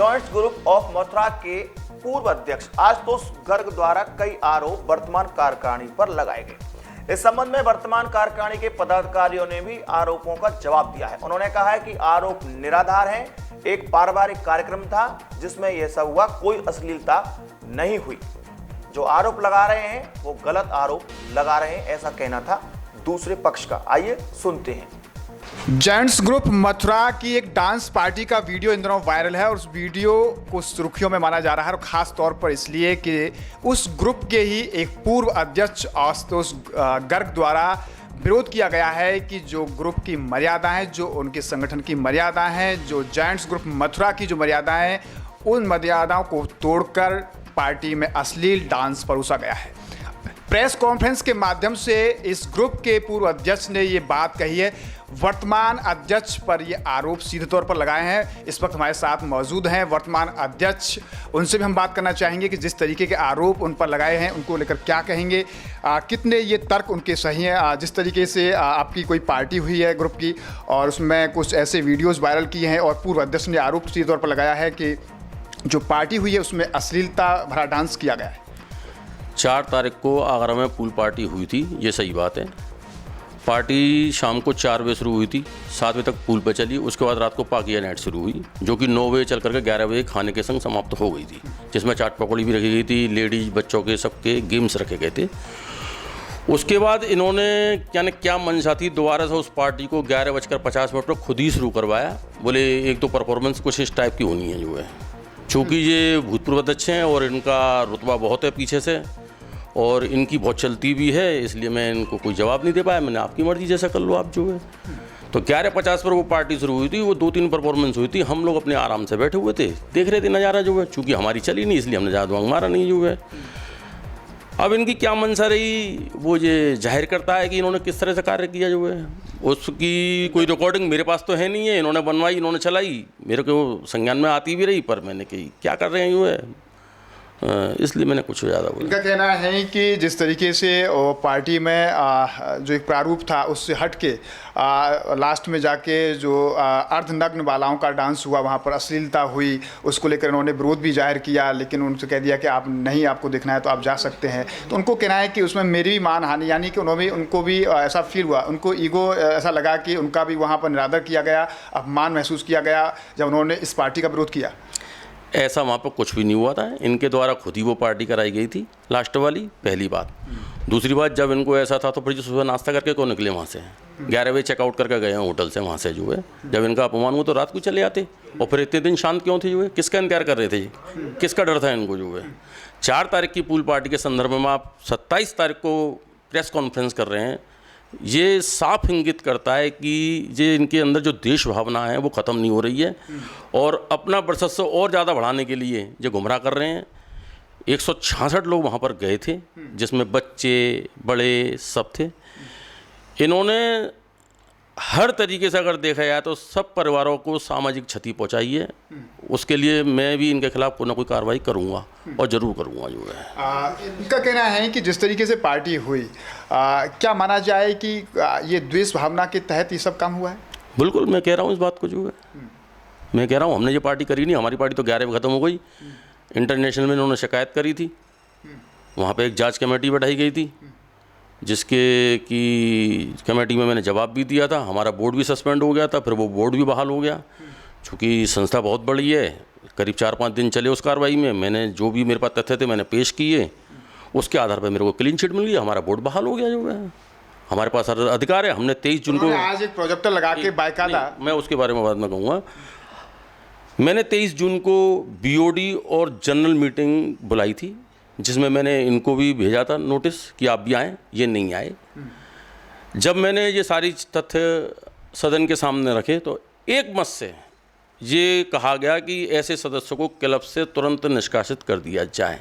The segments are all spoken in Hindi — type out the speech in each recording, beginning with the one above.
जॉइंट्स ग्रुप ऑफ मथुरा के पूर्व अध्यक्ष आशुतोष गर्ग द्वारा कई आरोप वर्तमान कार्यकारिणी पर लगाए गए। इस संबंध में वर्तमान कार्यकारिणी के पदाधिकारियों ने भी आरोपों का जवाब दिया है। उन्होंने कहा है कि आरोप निराधार हैं। एक पारिवारिक कार्यक्रम था जिसमें यह सब हुआ, कोई अश्लीलता नहीं हुई। जो आरोप लगा रहे हैं वो गलत आरोप लगा रहे हैं, ऐसा कहना था दूसरे पक्ष का। आइए सुनते हैं। जॉइंट्स ग्रुप मथुरा की एक डांस पार्टी का वीडियो इन दिनों वायरल है और उस वीडियो को सुर्खियों में माना जा रहा है, और खास तौर पर इसलिए कि उस ग्रुप के ही एक पूर्व अध्यक्ष आशुतोष गर्ग द्वारा विरोध किया गया है कि जो ग्रुप की मर्यादा है, जो उनके संगठन की मर्यादा है, जो जॉइंट्स ग्रुप मथुरा की जो मर्यादाएं हैं, उन मर्यादाओं को तोड़कर पार्टी में अश्लील डांस परोसा गया है। प्रेस कॉन्फ्रेंस के माध्यम से इस ग्रुप के पूर्व अध्यक्ष ने ये बात कही है। वर्तमान अध्यक्ष पर ये आरोप सीधे तौर पर लगाए हैं। इस वक्त हमारे साथ मौजूद हैं वर्तमान अध्यक्ष, उनसे भी हम बात करना चाहेंगे कि जिस तरीके के आरोप उन पर लगाए हैं उनको लेकर क्या कहेंगे, कितने ये तर्क उनके सही हैं। जिस तरीके से आपकी कोई पार्टी हुई है ग्रुप की और उसमें कुछ ऐसे वीडियोज़ वायरल किए हैं और पूर्व अध्यक्ष ने आरोप सीधे तौर पर लगाया है कि जो पार्टी हुई है उसमें अश्लीलता भरा डांस किया गया है। 4 तारीख को आगरा में पूल पार्टी हुई थी, ये सही बात है। पार्टी शाम को 4 बजे शुरू हुई थी, 7 बजे तक पूल पे चली। उसके बाद रात को पाकिया नाइट शुरू हुई, जो कि 9 बजे चल करके 11 बजे खाने के संग समाप्त हो गई थी, जिसमें चाट पकौड़ी भी रखी गई थी, लेडीज बच्चों के सबके गेम्स रखे गए थे। उसके बाद इन्होंने क्या मंशा थी, दोबारा से उस पार्टी को 11:50 पर खुद ही शुरू करवाया। बोले एक तो परफॉर्मेंस कुछ इस टाइप की होनी है जो है, चूँकि ये भूतपूर्व अध्यक्ष हैं और इनका रुतबा बहुत है पीछे से और इनकी बहुत चलती भी है, इसलिए मैं इनको कोई जवाब नहीं दे पाया। मैंने आपकी मर्जी जैसा कर लो आप जो है। तो 11:50 पर वो पार्टी शुरू हुई थी, वो 2-3 परफॉर्मेंस हुई थी। हम लोग अपने आराम से बैठे हुए थे, देख रहे थे नज़ारा जो है। चूँकि हमारी चली नहीं इसलिए हमने ज़्यादा मारा नहीं जो है। अब इनकी क्या मंशा रही वो ये जाहिर करता है कि इन्होंने किस तरह से कार्य किया जो है। उसकी कोई रिकॉर्डिंग मेरे पास तो है नहीं है, इन्होंने बनवाई, इन्होंने चलाई, मेरे को संज्ञान में आती भी रही, पर मैंने कही क्या कर रहे हैं जो है, इसलिए मैंने कुछ ज़्यादा बोला। इनका कहना है कि जिस तरीके से पार्टी में जो एक प्रारूप था उससे हट के लास्ट में जाके जो अर्धनग्न बालाओं का डांस हुआ, वहाँ पर अश्लीलता हुई, उसको लेकर उन्होंने विरोध भी जाहिर किया, लेकिन उनसे कह दिया कि आप नहीं, आपको देखना है तो आप जा सकते हैं। तो उनको कहना है कि उसमें मेरी भी मानहानि, यानी कि उनको भी ऐसा फील हुआ, उनको ईगो ऐसा लगा कि उनका भी वहाँ पर निरादर किया गया, अपमान महसूस किया गया जब उन्होंने इस पार्टी का विरोध किया। ऐसा वहाँ पर कुछ भी नहीं हुआ था, इनके द्वारा खुद ही वो पार्टी कराई गई थी लास्ट वाली, पहली बात। दूसरी बात, जब इनको ऐसा था तो फिर जो सुबह नाश्ता करके कौन निकले वहाँ से, 11 बजे चेकआउट करके गए हैं होटल से वहाँ से जो है। जब इनका अपमान हुआ तो रात को चले आते, और फिर इतने दिन शांत क्यों थे जो है, किसका इनकार कर रहे थे, किसका डर था इनको जो है। 4 तारीख की पूल पार्टी के संदर्भ में आप 27 तारीख को प्रेस कॉन्फ्रेंस कर रहे हैं, ये साफ इंगित करता है कि ये इनके अंदर जो देश भावना है वो ख़त्म नहीं हो रही है और अपना वर्चस्व और ज़्यादा बढ़ाने के लिए ये गुमराह कर रहे हैं। 166 लोग वहाँ पर गए थे, जिसमें बच्चे बड़े सब थे। इन्होंने हर तरीके से अगर देखा जाए तो सब परिवारों को सामाजिक क्षति पहुँचाई है। उसके लिए मैं भी इनके खिलाफ कोई ना कोई कार्रवाई करूँगा और ज़रूर करूँगा जो है। इनका कहना है कि जिस तरीके से पार्टी हुई, क्या माना जाए कि ये द्वेष भावना के तहत ये सब काम हुआ है? बिल्कुल, मैं कह रहा हूँ इस बात को जो है, मैं कह रहा हूँ हमने ये पार्टी करी नहीं, हमारी पार्टी तो 11 में ख़त्म हो गई। इंटरनेशनल में इन्होंने शिकायत करी थी, वहाँ पर एक जाँच कमेटी बैठाई गई थी, जिसके की कमेटी में मैंने जवाब भी दिया था। हमारा बोर्ड भी सस्पेंड हो गया था, फिर वो बोर्ड भी बहाल हो गया। चूँकि संस्था बहुत बड़ी है, करीब 4-5 दिन चले उस कार्रवाई में। मैंने जो भी मेरे पास तथ्य थे मैंने पेश किए, उसके आधार पर मेरे को क्लीन चिट मिल गया, हमारा बोर्ड बहाल हो गया जो है। हमारे पास अधिकार है। हमने 23 जून को आज एक प्रोजेक्टर लगा के बाकायदा, मैं उसके बारे में बाद में कहूँगा। मैंने 23 जून को BOD और जनरल मीटिंग बुलाई थी, जिसमें मैंने इनको भी भेजा था नोटिस कि आप भी आएँ, ये नहीं आए। जब मैंने ये सारी तथ्य सदन के सामने रखे तो एक मत से ये कहा गया कि ऐसे सदस्यों को क्लब से तुरंत निष्कासित कर दिया जाए।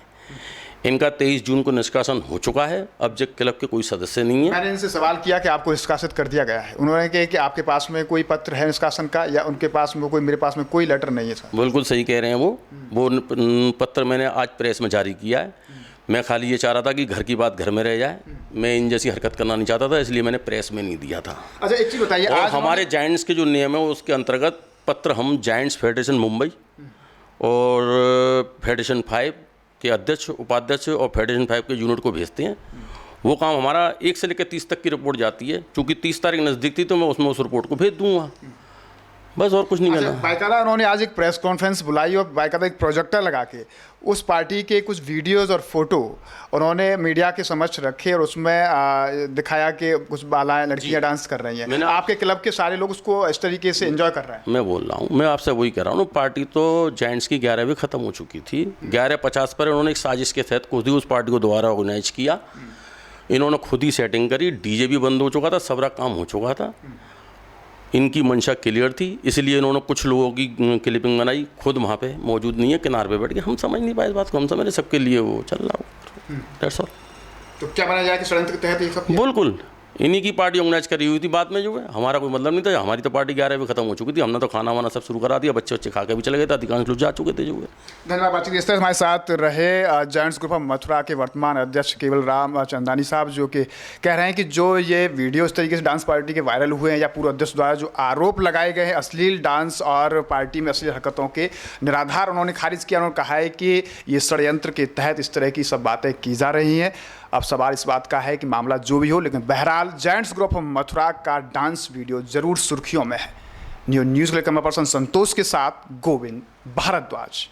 इनका 23 जून को निष्कासन हो चुका है, अब जब क्लब के कोई सदस्य नहीं है। मैंने इनसे सवाल किया कि आपको निष्कासित कर दिया गया है, उन्होंने कहा कि आपके पास में कोई पत्र है निष्कासन का, या उनके पास में कोई, मेरे पास में कोई लेटर नहीं है सर। बिल्कुल सही कह रहे हैं वो पत्र मैंने आज प्रेस में जारी किया है। मैं खाली ये चाह रहा था कि घर की बात घर में रह जाए, मैं इन जैसी हरकत करना नहीं चाहता था, इसलिए मैंने प्रेस में नहीं दिया था। अच्छा, एक चीज़ बताइए, आज हमारे जायंट्स के जो नियम है उसके अंतर्गत पत्र हम जायंट्स फेडरेशन मुंबई और फेडरेशन 5 के अध्यक्ष, उपाध्यक्ष और फेडरेशन 5 के यूनिट को भेजते हैं। वो काम हमारा 1 से लेकर 30 तक की रिपोर्ट जाती है। चूँकि 30 तारीख नज़दीक थी तो मैं उसमें उस रिपोर्ट को भेज दूँगा, बस और कुछ नहीं करना। बाकायदा उन्होंने आज एक प्रेस कॉन्फ्रेंस बुलाई और बाकायदा एक प्रोजेक्टर लगा के उस पार्टी के कुछ वीडियोस और फोटो उन्होंने मीडिया के समक्ष रखे और उसमें दिखाया कि कुछ बालाएं लड़कियां डांस कर रही हैं। आपके क्लब के सारे लोग उसको इस तरीके से एंजॉय कर रहे हैं। मैं बोल रहा हूँ, मैं आपसे वही कह रहा हूँ, पार्टी तो जेंट्स की 11वीं ख़त्म हो चुकी थी। 11:50 पर उन्होंने एक साजिश के तहत खुद ही उस पार्टी को दोबारा ऑर्गेनाइज किया। इन्होंने खुद ही सेटिंग करी, डीजे भी बंद हो चुका था, सबरा काम हो चुका था। इनकी मंशा क्लियर थी, इसलिए इन्होंने कुछ लोगों की क्लिपिंग बनाई, खुद वहाँ पे मौजूद नहीं है, किनारे पे बैठ के। हम समझ नहीं पाए इस बात को, हम समझ रहे सबके लिए वो चल रहा हो। That's all. तो क्या माना जाए कि षड्यंत्र के तहत ये सब? बिल्कुल इन्हीं की पार्टी ऑर्गेनाइज करी हुई थी। बाद में जो है हमारा कोई मतलब नहीं था, हमारी तो पार्टी 11 बजे खत्म हो चुकी थी। हमने तो खाना वाना सब शुरू करा दिया, बच्चे खा के भी चले गए थे, अधिकांश लोग जा चुके थे जो है। धन्यवाद बातचीत। इस तरह हमारे साथ रहे जेंट्स ग्रुप ऑफ मथुरा के वर्तमान अध्यक्ष केवल राम चंदानी साहब, जो कि कह रहे हैं कि जो ये वीडियो इस तरीके से डांस पार्टी के वायरल हुए हैं या पूर्व अध्यक्ष द्वारा जो आरोप लगाए गए हैं अश्लील डांस और पार्टी में अश्लील हरकतों के, निराधार उन्होंने खारिज किया। उन्होंने कहा है कि ये षड्यंत्र के तहत इस तरह की सब बातें की जा रही हैं। अब सवाल इस बात का है कि मामला जो भी हो, लेकिन बहरहाल जेंट्स ग्रुप ऑफ मथुरा का डांस वीडियो जरूर सुर्खियों में है। न्यूज़ के लिए कैमरा पर्सन संतोष के साथ गोविंद भारद्वाज।